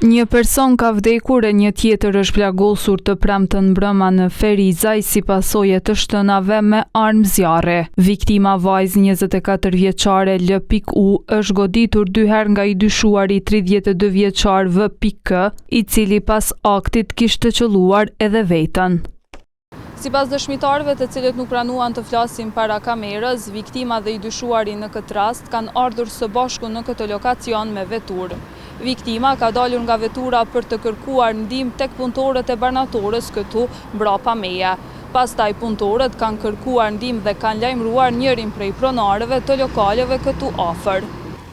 Një person ka vdekur e një tjetër është plagosur të premten mbrëma në Ferizaj si pasojë të shtënave me armë zjarre. Viktima vajzë 24 vjeçare L.U është goditur 2 herë nga i dyshuari 32 vjeçar V.K, i cili pas aktit kishte qelluar edhe veten. Sipas dëshmitarëve të cilët nuk pranuan të flasin para kamerës, viktima dhe i dyshuari në këtë rast kanë ardhur së bashku në këtë lokacion me veturë. Viktima ka dalur nga vetura për të kërkuar ndihmë tek punëtorët e banatorës këtu mbrapa meje. Pastaj punëtorët kanë kërkuar ndihmë dhe kanë lajmëruar njërin prej pronarëve të lokaleve këtu afër.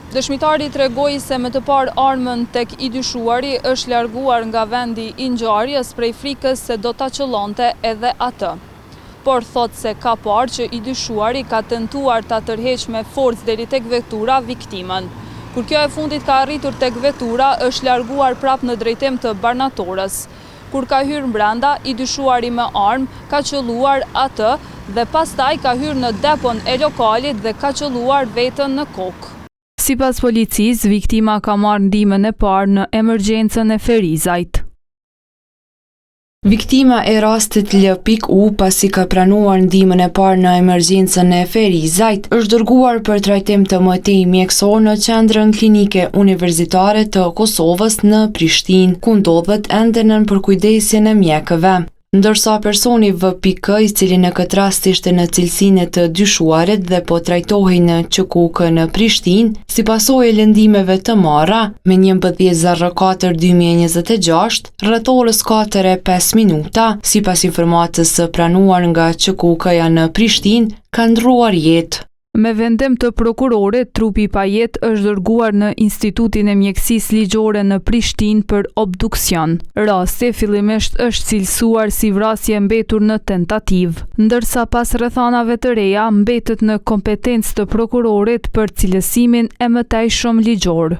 Dëshmitari tregoi se me të parë armën tek i dyshuari është larguar nga vendi i ngjarjes prej frikës se do ta qëllonte edhe atë. Por thot se ka parë që i dyshuari ka tentuar ta tërheqë me forcë deri tek vetura viktimën. Kur kjo e fundit ka arritur tek vetura, është larguar prap në drejtim të banatorës. Kur ka hyrë brenda, i dyshuari me armë ka qelluar atë dhe pastaj ka hyrë në depon e lokalit dhe ka qelluar veten në kokë. Sipas policisë, viktima ka marrë ndihmën e parë në emergjencën e Ferizajt. Viktima e rastit L.U pasi ka pranuar ndihmën e parë në emergjencën e Ferizajt, është dërguar për trajtim të mëtej mjekësor në qendrën klinike universitare të Kosovës në Prishtinë, ku ndodhet ende nën përkujdesjen e mjekëve. Ndërsa personi V.K, i cili në këtë rast ishte në cilësinë të dyshuarit dhe po trajtohej në QKK në Prishtinë, si pasojë e lëndimeve të marra, me 11/04/2026, rreth orës 4:05 minuta, sipas informatës së pranuar nga QKK-ja në Prishtinë, ka ndruar jetë. Me vendim të prokurorit, trupi pa jetë është dërguar në Institutin e Mjekësisë Ligjore në Prishtinë për obduksion. Rasti fillimisht është cilësuar si vrasje mbetur në tentativë, ndërsa pas rrethanave të reja mbetet në kompetencë të prokurorit për cilësimin e mëtejshëm ligjor.